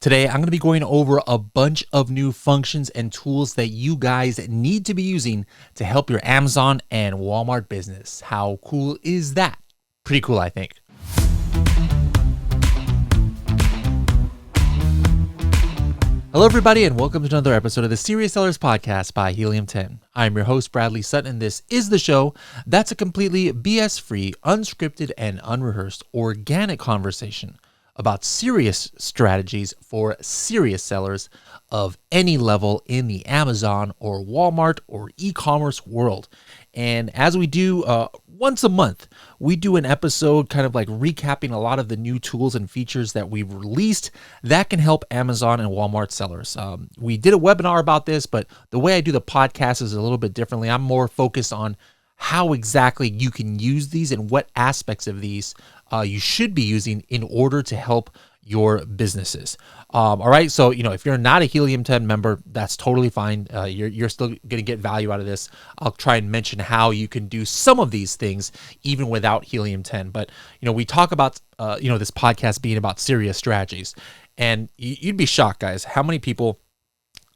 Today, I'm going to be going over a bunch of new functions and tools that you guys need to be using to help your Amazon and Walmart business. How cool is that? Pretty cool, I think. Hello, everybody, and welcome to another episode of the Serious Sellers Podcast by Helium 10. I'm your host, Bradley Sutton, and this is the show that's a completely BS-free, unscripted, and unrehearsed organic conversation about serious strategies for serious sellers of any level in the Amazon or Walmart or e-commerce world. And as we do once a month, we do an episode kind of like recapping a lot of the new tools and features that we've released that can help Amazon and Walmart sellers. We did a webinar about this, but the way I do the podcast is a little bit differently. I'm more focused on how exactly you can use these and what aspects of these you should be using in order to help your businesses. All right. So, if you're not a Helium 10 member, that's totally fine. You're still going to get value out of this. I'll try and mention how you can do some of these things even without Helium 10. But, we talk about, this podcast being about serious strategies. And you'd be shocked, guys, how many people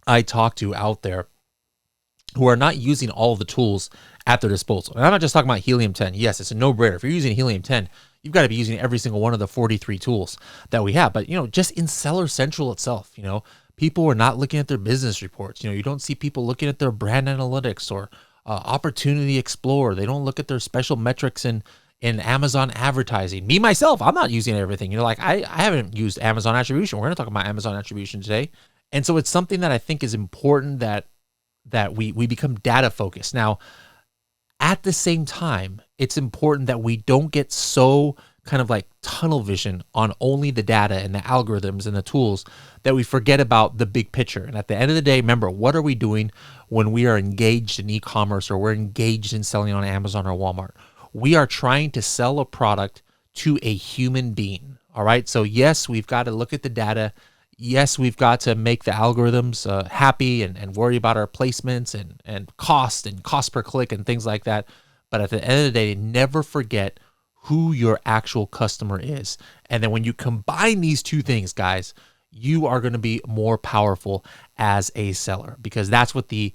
I talk to out there who are not using all of the tools at their disposal. And I'm not just talking about Helium 10. Yes, it's a no-brainer. If you're using Helium 10, you've got to be using every single one of the 43 tools that we have. But, just in Seller Central itself, people are not looking at their business reports. You don't see people looking at their brand analytics or Opportunity Explorer. They don't look at their special metrics in Amazon advertising. Me, myself, I'm not using everything. I haven't used Amazon Attribution. We're going to talk about Amazon Attribution today. And so it's something that I think is important that we become data focused. Now, at the same time, it's important that we don't get so kind of like tunnel vision on only the data and the algorithms and the tools that we forget about the big picture. And at the end of the day, remember, what are we doing when we are engaged in e-commerce or we're engaged in selling on Amazon or Walmart? We are trying to sell a product to a human being. All right. So yes, we've got to look at the data. Yes, we've got to make the algorithms happy and worry about our placements and cost per click and things like that. But at the end of the day, never forget who your actual customer is. And then when you combine these two things, guys, you are going to be more powerful as a seller, because that's what the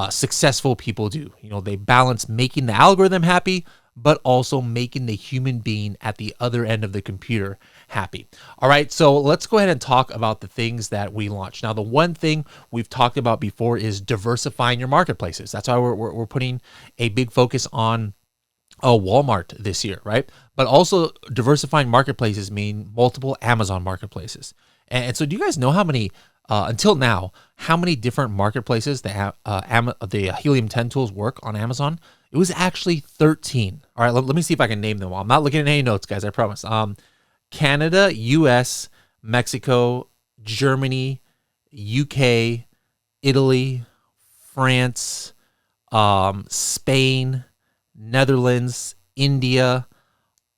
successful people do. They balance making the algorithm happy, but also making the human being at the other end of the computer happy. All right, so let's go ahead and talk about the things that we launched. Now, the one thing we've talked about before is diversifying your marketplaces. That's why we're putting a big focus on Walmart this year, right? But also diversifying marketplaces mean multiple Amazon marketplaces. And so do you guys know how many, until now, how many different marketplaces the Helium 10 tools work on Amazon? It was actually 13. All right, let me see if I can name them all. I'm not looking at any notes, guys, I promise. Canada, US, Mexico, Germany, UK, Italy, France, Spain, Netherlands, India,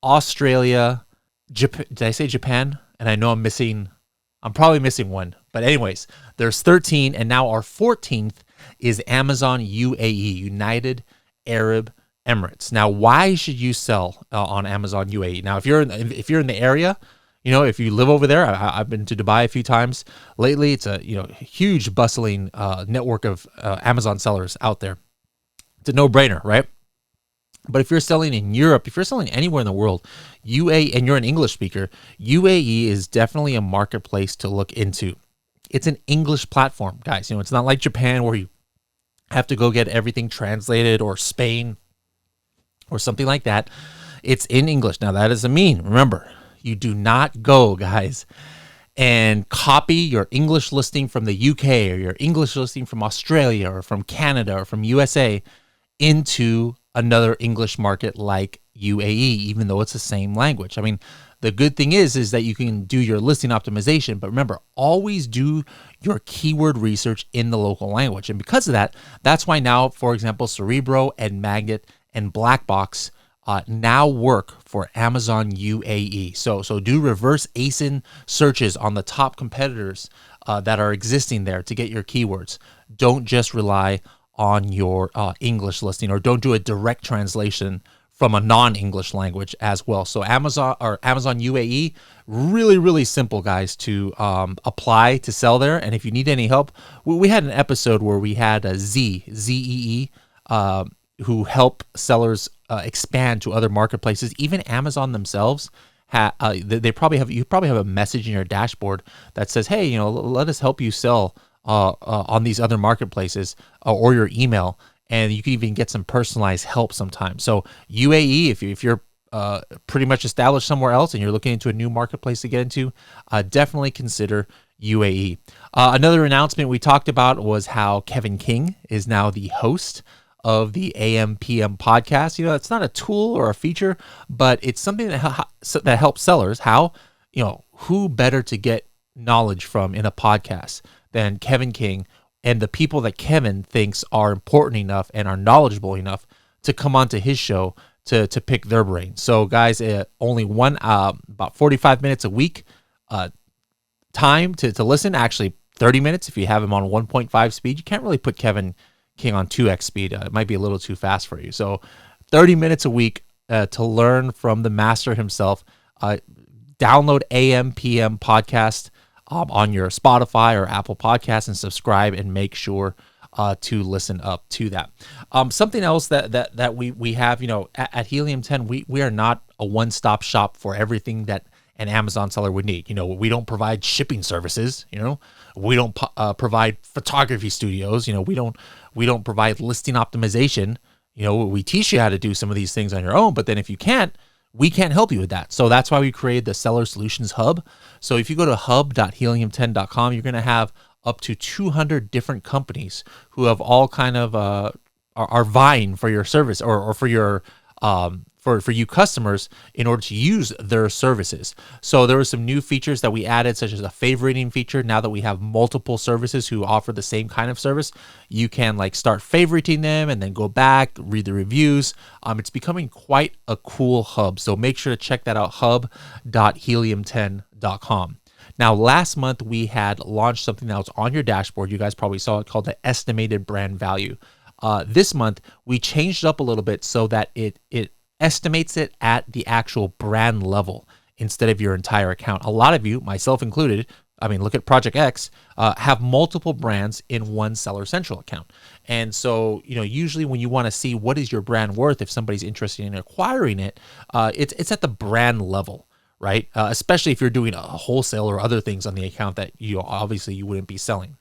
Australia, Japan. Did I say Japan? And I know I'm probably missing one. But anyways, there's 13, and now our 14th is Amazon UAE, United Arab Emirates. Now, why should you sell on Amazon UAE? Now, if you're in the area, if you live over there, I've been to Dubai a few times lately. It's a huge bustling network of Amazon sellers out there. It's a no-brainer, right? But if you're selling in Europe, if you're selling anywhere in the world, UAE, and you're an English speaker, UAE is definitely a marketplace to look into. It's an English platform, guys. It's not like Japan where you have to go get everything translated, or Spain or something like that. It's in English. Now, that doesn't mean, remember, you do not go, guys, and copy your English listing from the UK or your English listing from Australia or from Canada or from USA into another English market like UAE, even though it's the same language. I mean, the good thing is that you can do your listing optimization, but remember, always do your keyword research in the local language. And because of that, that's why now, for example, Cerebro and Magnet and Blackbox now work for Amazon UAE. So do reverse ASIN searches on the top competitors that are existing there to get your keywords. Don't just rely on your English listing, or don't do a direct translation from a non-English language as well. So Amazon UAE, really, really simple, guys, to apply to sell there. And if you need any help, we had an episode where we had a ZEE, who help sellers expand to other marketplaces. Even Amazon themselves, you probably have a message in your dashboard that says, hey, let us help you sell on these other marketplaces, or your email. And you can even get some personalized help sometimes. So UAE, if you're pretty much established somewhere else and you're looking into a new marketplace to get into, definitely consider UAE. Another announcement we talked about was how Kevin King is now the host of the AMPM podcast. It's not a tool or a feature, but it's something that helps sellers. How, who better to get knowledge from in a podcast than Kevin King, and the people that Kevin thinks are important enough and are knowledgeable enough to come onto his show to pick their brain. So guys, only about 45 minutes a week time to listen. Actually 30 minutes if you have him on 1.5 speed. You can't really put Kevin King on 2x speed. It might be a little too fast for you. So 30 minutes a week to learn from the master himself. Download AMPM podcast on your Spotify or Apple Podcasts and subscribe, and make sure to listen up to that. Something else that we have, at Helium 10, we are not a one-stop shop for everything that an Amazon seller would need. We don't provide shipping services. We don't provide photography studios. We don't provide listing optimization. We teach you how to do some of these things on your own, but then if you can't, we can't help you with that. So that's why we created the Seller Solutions Hub. So if you go to hub.helium10.com, you're going to have up to 200 different companies who have all kind of are vying for your service, or for your for you customers in order to use their services. So there were some new features that we added, such as a favoriting feature. Now that we have multiple services who offer the same kind of service, you can start favoriting them and then go back, read the reviews. It's becoming quite a cool hub. So make sure to check that out, hub.helium10.com. Now, last month we had launched something that was on your dashboard. You guys probably saw it, called the estimated brand value. This month we changed it up a little bit so that it estimates it at the actual brand level instead of your entire account. A lot of you, myself included, look at Project X, have multiple brands in one Seller Central account. And so, usually when you want to see what is your brand worth, if somebody's interested in acquiring it, it's at the brand level, right? Especially if you're doing a wholesale or other things on the account that you wouldn't be selling.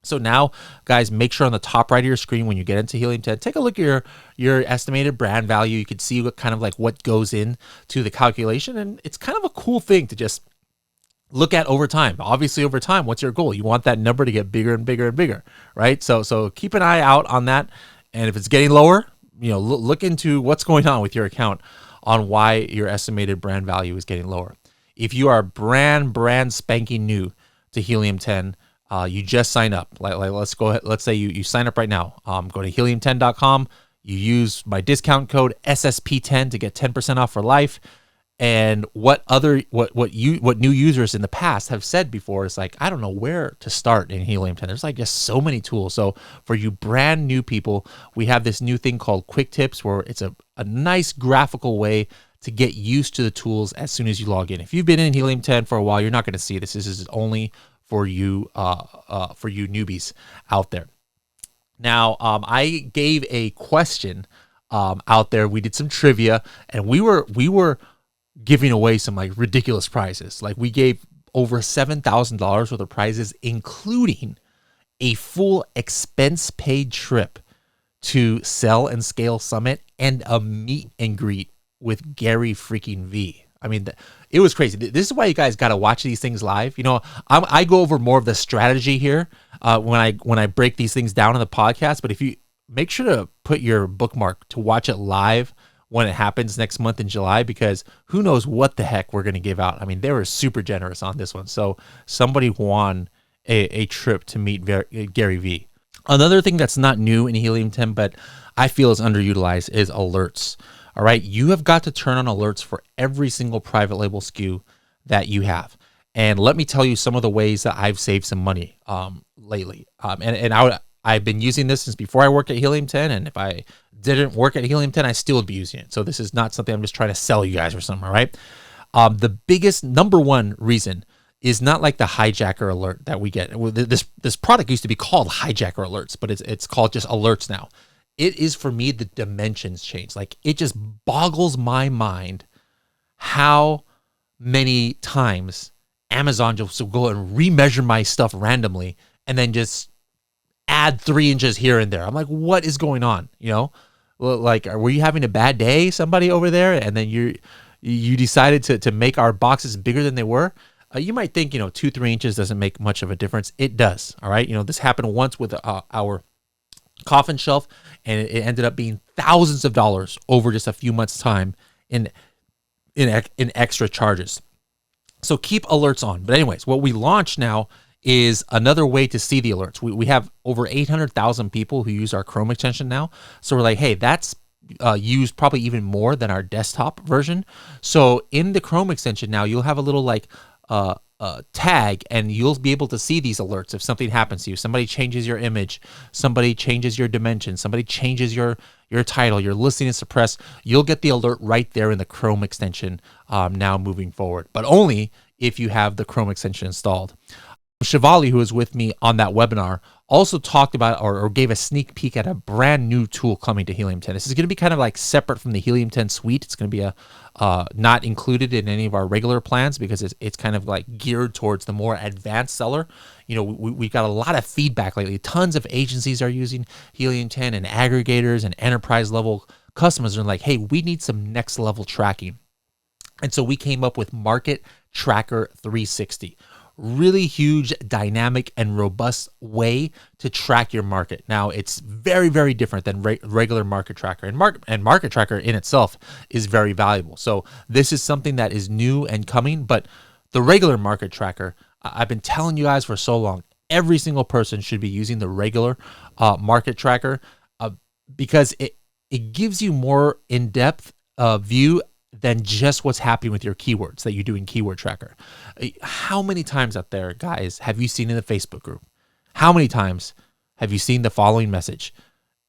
So now, guys, make sure on the top right of your screen when you get into Helium 10, take a look at your estimated brand value. You can see what goes into the calculation, and it's kind of a cool thing to just look at over time. Obviously, over time, what's your goal? You want that number to get bigger and bigger and bigger, right? So keep an eye out on that, and if it's getting lower, look into what's going on with your account on why your estimated brand value is getting lower. If you are brand spanking new to Helium 10, you just sign up. Let's go ahead. Let's say you sign up right now. Go to helium10.com. You use my discount code SSP10 to get 10% off for life. And what new users in the past have said before is I don't know where to start in Helium 10. There's just so many tools. So for you brand new people, we have this new thing called Quick Tips, where it's a nice graphical way to get used to the tools as soon as you log in. If you've been in Helium 10 for a while, you're not going to see this. This is only for you newbies out there. Now, I gave a question out there. We did some trivia, and we were giving away some ridiculous prizes. We gave over $7,000 worth of prizes, including a full expense-paid trip to Sell and Scale Summit and a meet and greet with Gary freaking V. It was crazy. This is why you guys got to watch these things live. I go over more of the strategy here when I break these things down in the podcast. But if you make sure to put your bookmark to watch it live when it happens next month in July, because who knows what the heck we're going to give out. They were super generous on this one. So somebody won a trip to meet Gary V. Another thing that's not new in Helium 10, but I feel is underutilized, is alerts. All right, you have got to turn on alerts for every single private label SKU that you have. And let me tell you some of the ways that I've saved some money lately. And I've been using this since before I worked at Helium 10, and if I didn't work at Helium 10, I still would be using it. So this is not something I'm just trying to sell you guys or something, all right? The biggest number one reason is not like the hijacker alert that we get. This product used to be called hijacker alerts, but it's called just alerts now. It is, for me, the dimensions change. Like, it just boggles my mind how many times Amazon just will go and remeasure my stuff randomly and then just add 3 inches here and there. I'm like, what is going on? You know, like, were you having a bad day, somebody over there, and then you decided to make our boxes bigger than they were? You might think, 2-3 inches doesn't make much of a difference. It does. All right. This happened once with our coffin shelf, and it ended up being thousands of dollars over just a few months' time in extra charges. So keep alerts on. But anyways, what we launched now is another way to see the alerts. We have over 800,000 people who use our Chrome extension now. So we're like, hey, that's used probably even more than our desktop version. So in the Chrome extension now, you'll have a little like tag, and you'll be able to see these alerts if something happens to you. Somebody changes your image, somebody changes your dimension, somebody changes your title, your listing is suppressed. You'll get the alert right there in the Chrome extension now moving forward, but only if you have the Chrome extension installed. Shivali, who was with me on that webinar, also talked about or gave a sneak peek at a brand new tool coming to Helium 10. This is going to be kind of like separate from the Helium 10 suite. It's going to be not included in any of our regular plans because it's kind of like geared towards the more advanced seller. We got a lot of feedback lately. Tons of agencies are using Helium 10, and aggregators and enterprise level customers are like, hey, we need some next level tracking. And so we came up with Market Tracker 360. Really huge, dynamic, and robust way to track your market. Now, it's very, very different than regular Market Tracker, and Market Tracker in itself is very valuable. So this is something that is new and coming, but the regular Market Tracker, I've been telling you guys for so long, every single person should be using the regular Market Tracker because it gives you more in-depth view than just what's happening with your keywords that you do in Keyword Tracker. How many times out there, guys, have you seen in the Facebook group? How many times have you seen the following message?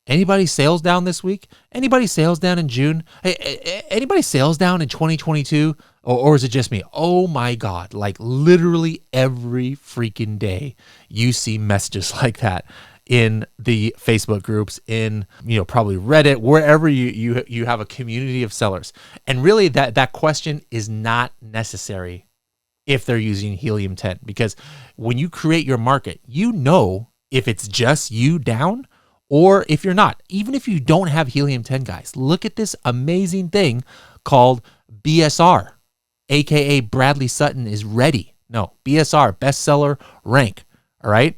Anybody sales down this week? Anybody sales down in June? Hey, anybody sales down in 2022? Or is it just me? Oh my God, like literally every freaking day you see messages like that in the Facebook groups, in probably Reddit, wherever you have a community of sellers. And really that question is not necessary if they're using Helium 10, because when you create your market, if it's just you down or if you're not. Even if you don't have Helium 10, guys, look at this amazing thing called BSR, aka Bradley Sutton is ready. No, BSR, bestseller rank. All right.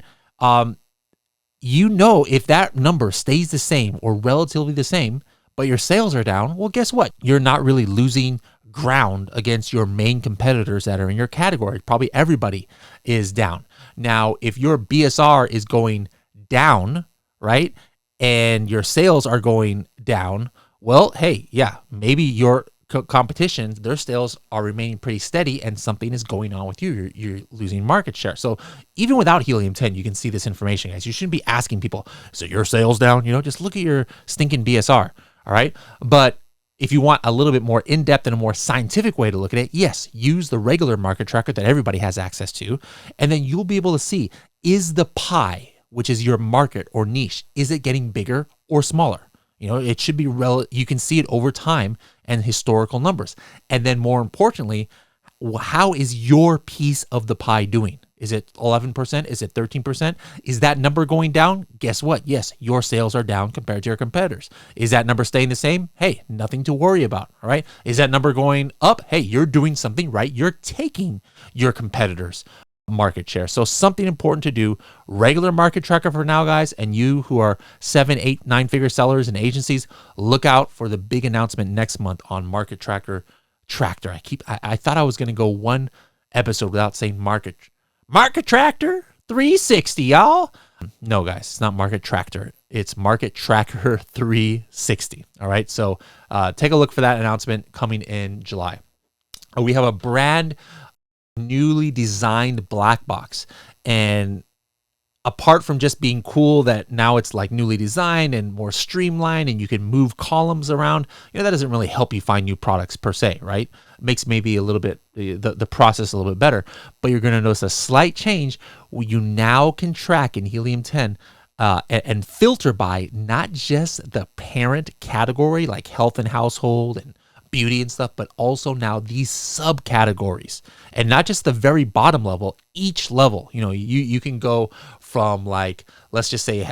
If that number stays the same or relatively the same, but your sales are down, well, guess what? You're not really losing ground against your main competitors that are in your category. Probably everybody is down. Now, if your BSR is going down, right, and your sales are going down, well, hey, yeah, maybe your competition, their sales are remaining pretty steady and something is going on with you. You're losing market share. So even without Helium 10, you can see this information, guys. You shouldn't be asking people, so your sales down? Just look at your stinking BSR. All right. But if you want a little bit more in-depth and a more scientific way to look at it, yes, use the regular Market Tracker that everybody has access to. And then you'll be able to see, is the pie, which is your market or niche, is it getting bigger or smaller? It should be you can see it over time and historical numbers. And then more importantly, how is your piece of the pie doing? Is it 11%? Is it 13%? Is that number going down? Guess what? Yes, your sales are down compared to your competitors. Is that number staying the same? Hey, nothing to worry about, all right? Is that number going up? Hey, you're doing something right. You're taking your competitors' market share. So something important to do, regular Market Tracker for now, guys, and you who are 7, 8, 9-figure sellers and agencies, look out for the big announcement next month on Market Tracker Tractor. I thought I was going to go one episode without saying Market Tracker 360, y'all. No, guys, it's not Market Tractor. It's Market Tracker 360. All right. So take a look for that announcement coming in July. We have a brand newly designed black box, and apart from just being cool that now it's like newly designed and more streamlined and you can move columns around, that doesn't really help you find new products per se, right? It makes maybe a little bit the process a little bit better, but you're going to notice a slight change where you now can track in Helium 10 and filter by not just the parent category like health and household and beauty and stuff, but also now these subcategories, and not just the very bottom level, each level. You can go from, like, let's just say,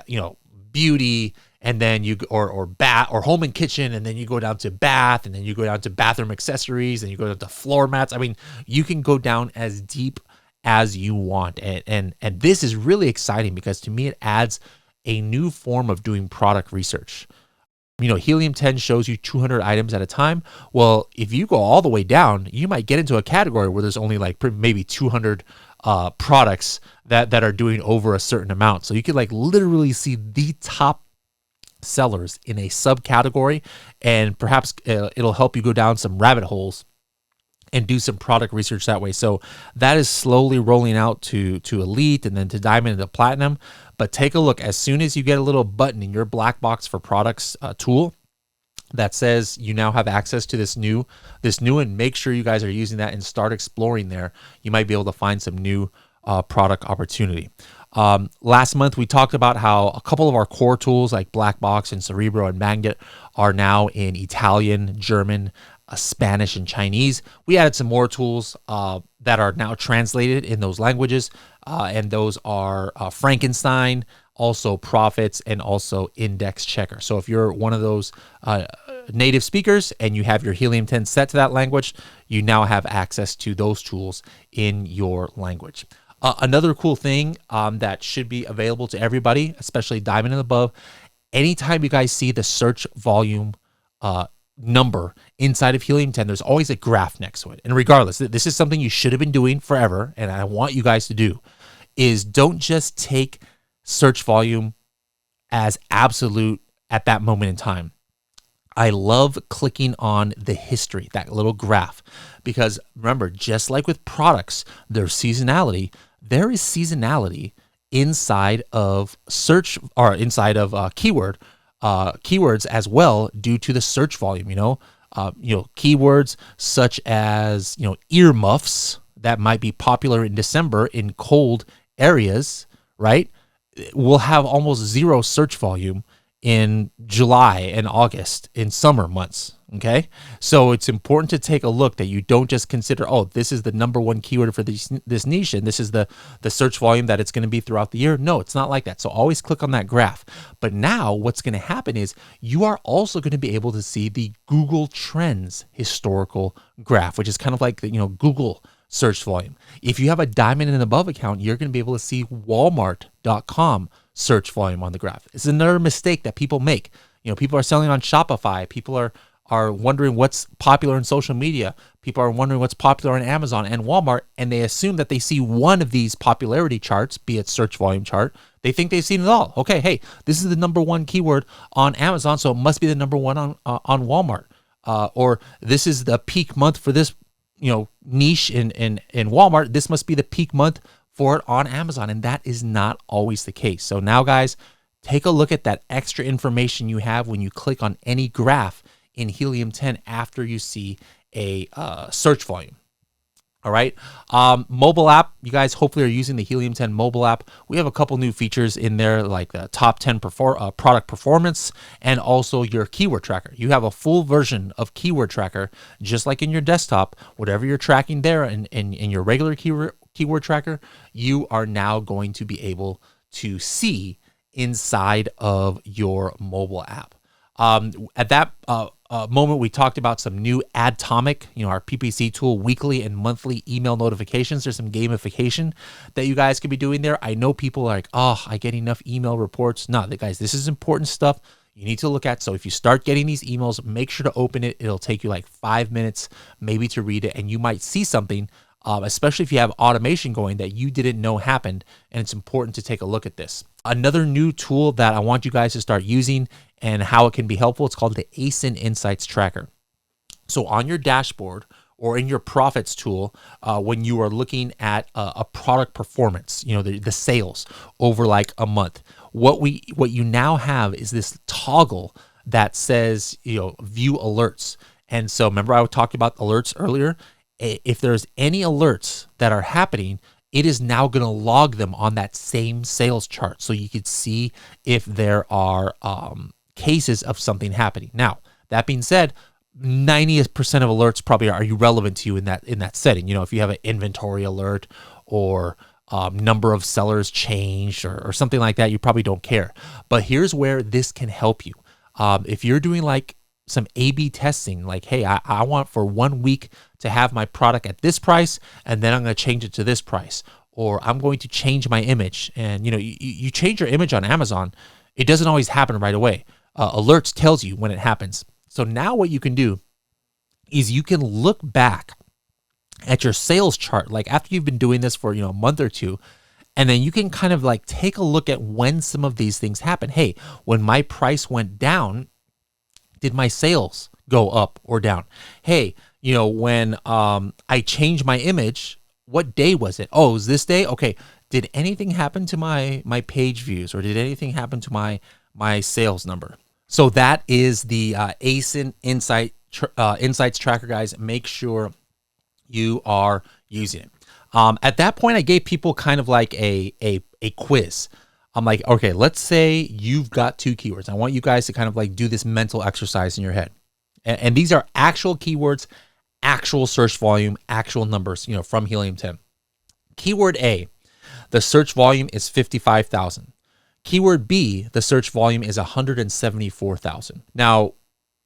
beauty, and then you or bath or home and kitchen, and then you go down to bath, and then you go down to bathroom accessories, and you go down to floor mats. I mean, you can go down as deep as you want, and this is really exciting because to me it adds a new form of doing product research. Helium 10 shows you 200 items at a time. Well, if you go all the way down, you might get into a category where there's only like maybe 200 products that are doing over a certain amount. So you could like literally see the top sellers in a subcategory, and perhaps it'll help you go down some rabbit holes and do some product research that way. So that is slowly rolling out to Elite, and then to Diamond, and to Platinum. But take a look. As soon as you get a little button in your black box for products tool that says you now have access to this new, and make sure you guys are using that and start exploring there. You might be able to find some new product opportunity. Last month we talked about how a couple of our core tools like Black Box and Cerebro and Magnet are now in Italian, German, Spanish, and Chinese. We added some more tools that are now translated in those languages, and those are Frankenstein, also Profits, and also Index Checker. So if you're one of those native speakers and you have your Helium 10 set to that language, you now have access to those tools in your language. Another cool thing that should be available to everybody, especially Diamond and above, anytime you guys see the search volume number inside of Helium 10, there's always a graph next to it. And regardless, this is something you should have been doing forever, and I want you guys to do, is don't just take search volume as absolute at that moment in time. I love clicking on the history, that little graph, because remember, just like with products, there's seasonality. There is seasonality inside of search, or inside of keywords as well, due to the search volume. Keywords such as earmuffs that might be popular in December in cold areas, right, will have almost zero search volume in July and August in summer months. Okay, so it's important to take a look that you don't just consider, oh, this is the number one keyword for this niche, and this is the search volume that it's going to be throughout the year. No, it's not like that. So always click on that graph. But now what's going to happen is you are also going to be able to see the Google Trends historical graph, which is kind of like the Google search volume. If you have a Diamond and above account, you're going to be able to see Walmart.com search volume on the graph. It's another mistake that people make. People are selling on Shopify. People are wondering what's popular in social media. People are wondering what's popular on Amazon and Walmart, and they assume that they see one of these popularity charts, be it search volume chart. They think they've seen it all. Okay, hey, this is the number one keyword on Amazon, so it must be the number one on Walmart. Or this is the peak month for this niche in Walmart. This must be the peak month for it on Amazon, and that is not always the case. So now, guys, take a look at that extra information you have when you click on any graph in Helium 10 after you see a search volume. All right. Mobile app, you guys hopefully are using the Helium 10 mobile app. We have a couple new features in there, like the top 10 product performance, and also your keyword tracker. You have a full version of keyword tracker, just like in your desktop. Whatever you're tracking there in your regular keyword tracker, you are now going to be able to see inside of your mobile app. At that moment, we talked about some new Atomic, our PPC tool, weekly and monthly email notifications. There's some gamification that you guys could be doing there. I know people are like, oh, I get enough email reports. No, guys, this is important stuff you need to look at. So if you start getting these emails, make sure to open it. It'll take you like 5 minutes maybe to read it, and you might see something, especially if you have automation going, that you didn't know happened, and it's important to take a look at this. Another new tool that I want you guys to start using and how it can be helpful, it's called the ASIN Insights Tracker. So on your dashboard or in your profits tool when you are looking at a product performance, the sales over like a month. What you now have is this toggle that says, view alerts. And so remember I talked about alerts earlier. If there's any alerts that are happening, it is now going to log them on that same sales chart. So you could see if there are cases of something happening. Now, that being said, 90% of alerts probably are irrelevant to you in that setting. If you have an inventory alert or number of sellers changed or something like that, you probably don't care. But here's where this can help you. If you're doing like some A/B testing, like, hey, I want for 1 week to have my product at this price, and then I'm going to change it to this price, or I'm going to change my image. And you change your image on Amazon, it doesn't always happen right away. Alerts tells you when it happens. So now what you can do is you can look back at your sales chart, like after you've been doing this for a month or two, and then you can kind of like take a look at when some of these things happen. Hey, when my price went down, did my sales go up or down? Hey, when I changed my image, what day was it? Oh, it was this day? Okay. Did anything happen to my page views, or did anything happen to my sales number? So that is the ASIN Insights Tracker, guys. Make sure you are using it. At that point, I gave people kind of like a quiz. I'm like, okay, let's say you've got 2 keywords. I want you guys to kind of like do this mental exercise in your head. And these are actual keywords, actual search volume, actual numbers, from Helium 10. Keyword A, the search volume is 55,000. Keyword B, the search volume is 174,000. Now,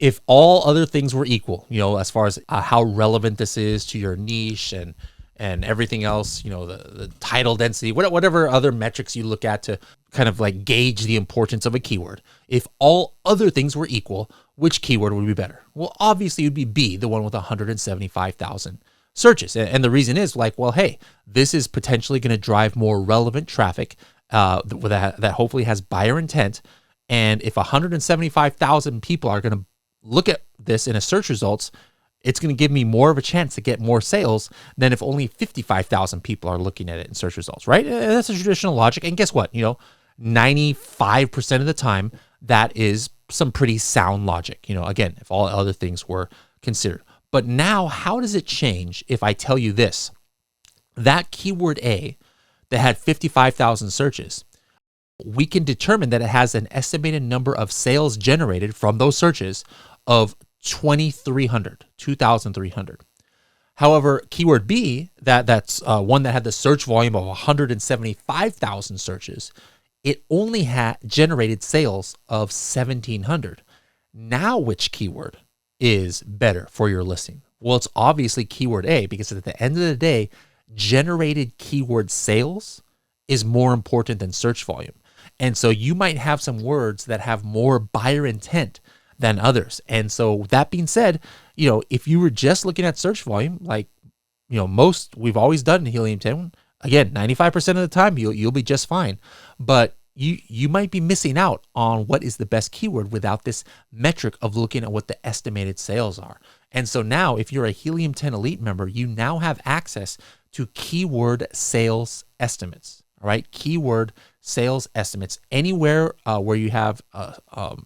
if all other things were equal, as far as how relevant this is to your niche and everything else, the title density, whatever other metrics you look at to kind of like gauge the importance of a keyword. If all other things were equal, which keyword would be better? Well, obviously it would be B, the one with 175,000 searches. And the reason is like, well, hey, this is potentially going to drive more relevant traffic that hopefully has buyer intent. And if 175,000 people are going to look at this in a search results, it's going to give me more of a chance to get more sales than if only 55,000 people are looking at it in search results, right? That's a traditional logic. And guess what? 95% of the time, that is some pretty sound logic. Again, if all other things were considered. But now, how does it change if I tell you this? That keyword A that had 55,000 searches, we can determine that it has an estimated number of sales generated from those searches of 2,300. However, keyword B, that's one that had the search volume of 175,000 searches, it only had generated sales of 1,700. Now, which keyword is better for your listing? Well, it's obviously keyword A, because at the end of the day, generated keyword sales is more important than search volume. And so you might have some words that have more buyer intent than others. And so that being said, if you were just looking at search volume, like, most we've always done in Helium 10, again, 95% of the time, you'll be just fine. But you might be missing out on what is the best keyword without this metric of looking at what the estimated sales are. And so now, if you're a Helium 10 Elite member, you now have access to keyword sales estimates. All right, keyword sales estimates anywhere where you have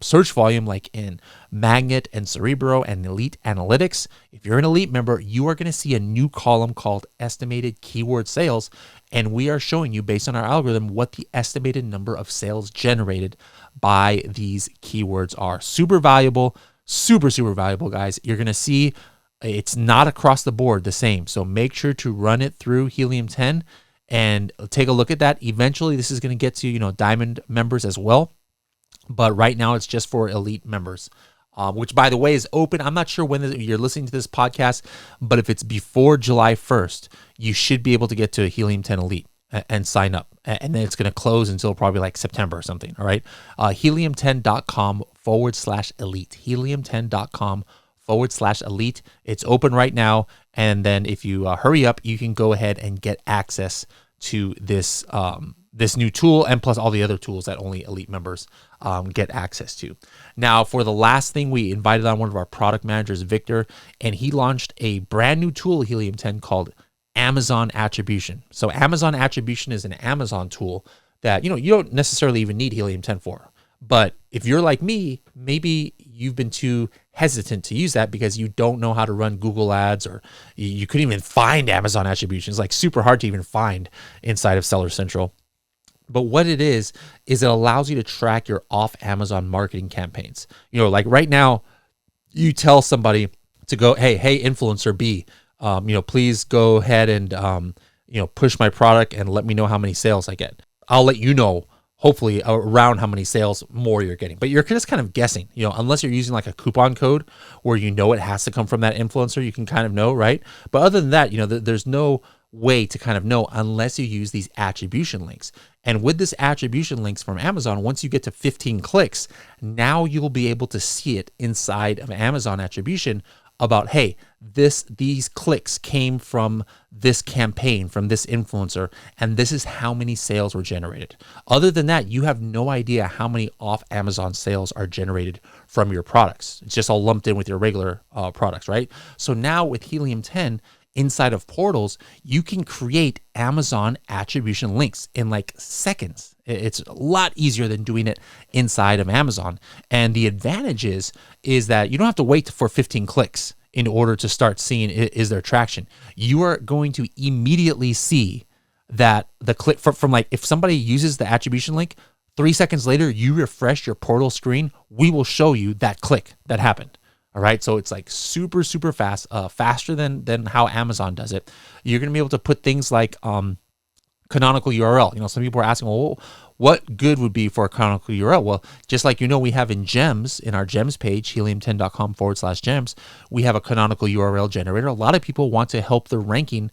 search volume, like in Magnet and Cerebro and Elite Analytics. If you're an Elite member, you are going to see a new column called estimated keyword sales, and we are showing you based on our algorithm what the estimated number of sales generated by these keywords are. Super valuable, super valuable, guys. You're going to see it's not across the board the same, so make sure to run it through Helium 10 and take a look at that. Eventually, this is going to get to, Diamond members as well. But right now, it's just for Elite members, which, by the way, is open. I'm not sure when you're listening to this podcast, but if it's before July 1st, you should be able to get to Helium 10 Elite and sign up. And then it's going to close until probably like September or something, all right? Helium10.com/elite. Helium10.com/elite. It's open right now. And then if you hurry up, you can go ahead and get access to this this new tool, and plus all the other tools that only elite members get access to. Now, for the last thing, we invited on one of our product managers, Victor, and he launched a brand new tool, Helium 10, called Amazon Attribution. So Amazon Attribution is an Amazon tool that, you don't necessarily even need Helium 10 for. But if you're like me, maybe you've been too hesitant to use that because you don't know how to run Google ads, or you couldn't even find Amazon Attribution. It's like super hard to even find inside of Seller Central. But what it is it allows you to track your off Amazon marketing campaigns. Like right now, you tell somebody to go, hey, influencer B, please go ahead and, push my product and let me know how many sales I get. I'll let you know, hopefully around how many sales more you're getting, but you're just kind of guessing, unless you're using like a coupon code where, it has to come from that influencer, you can kind of know, right? But other than that, there's no way to kind of know unless you use these attribution links. And with this attribution links from Amazon, once you get to 15 clicks, now you'll be able to see it inside of Amazon attribution about, hey, these clicks came from this campaign, from this influencer, and this is how many sales were generated. Other than that, you have no idea how many off Amazon sales are generated from your products. It's just all lumped in with your regular products, right? So now with Helium 10, inside of portals, you can create Amazon attribution links in like seconds. It's a lot easier than doing it inside of Amazon. And the advantage is that you don't have to wait for 15 clicks in order to start seeing, is there traction? You are going to immediately see that the click from like, if somebody uses the attribution link, 3 seconds later, you refresh your portal screen, we will show you that click that happened. All right, so it's like super, super fast, faster than how Amazon does it. You're going to be able to put things like canonical URL. Some people are asking, well, what good would be for a canonical URL? Well, just like we have in Gems, in our Gems page, helium10.com/gems, we have a canonical URL generator. A lot of people want to help the ranking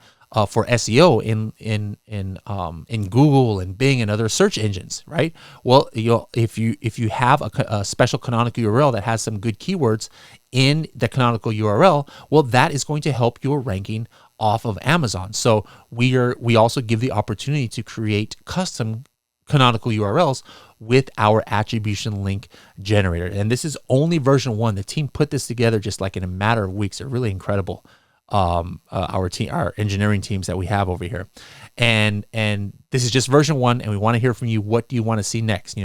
for SEO in Google and Bing and other search engines, right? Well, if you have a special canonical URL that has some good keywords in the canonical URL, well, that is going to help your ranking off of Amazon. So we also give the opportunity to create custom canonical URLs with our attribution link generator. And this is only version 1. The team put this together just like in a matter of weeks. They're really incredible. Our engineering teams that we have over here, and this is just version 1, and we want to hear from you. What do you want to see next? Do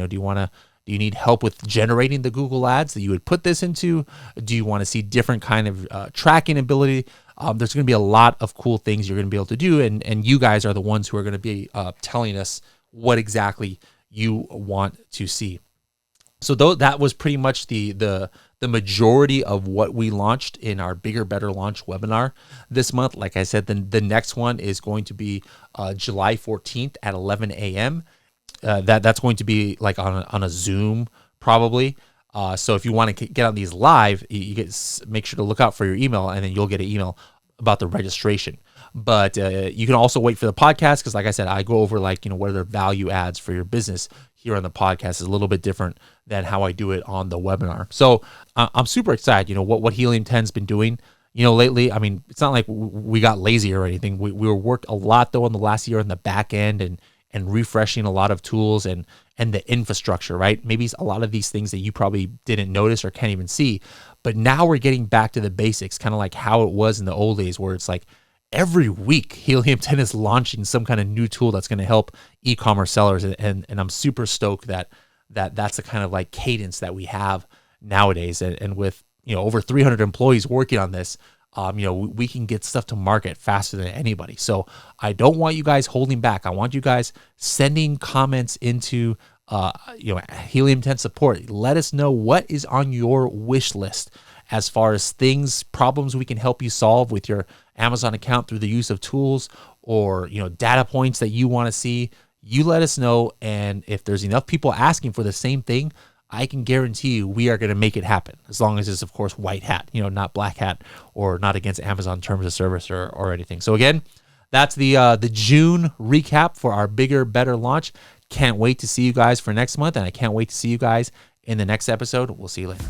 you need help with generating the Google ads that you would put this into? Do you want to see different kind of tracking ability? There's going to be a lot of cool things you're going to be able to do, and you guys are the ones who are going to be telling us what exactly you want to see. So that was pretty much the majority of what we launched in our Bigger Better Launch webinar this month. Like I said, the next one is going to be July 14th at 11 a.m. That's going to be like on a Zoom probably. So if you want to get on these live, make sure to look out for your email, and then you'll get an email about the registration. But you can also wait for the podcast, because like I said, I go over like, what are the value adds for your business here on the podcast. Is a little bit different than how I do it on the webinar. So I'm super excited, what Helium 10's been doing, lately. I mean, it's not like we got lazy or anything. We were worked a lot though in the last year in the back end and refreshing a lot of tools and the infrastructure, right? Maybe a lot of these things that you probably didn't notice or can't even see, but now we're getting back to the basics, kind of like how it was in the old days, where it's like every week Helium 10 is launching some kind of new tool that's going to help e-commerce sellers. And I'm super stoked that's the kind of like cadence that we have nowadays. And with, over 300 employees working on this, we can get stuff to market faster than anybody. So I don't want you guys holding back. I want you guys sending comments into, Helium 10 support. Let us know what is on your wish list as far as problems we can help you solve with your Amazon account through the use of tools, or, data points that you want to see. You let us know. And if there's enough people asking for the same thing, I can guarantee you we are going to make it happen, as long as it's, of course, white hat, not black hat, or not against Amazon terms of service or anything. So again, that's the June recap for our Bigger Better launch. Can't wait to see you guys for next month, and I can't wait to see you guys in the next episode. We'll see you later.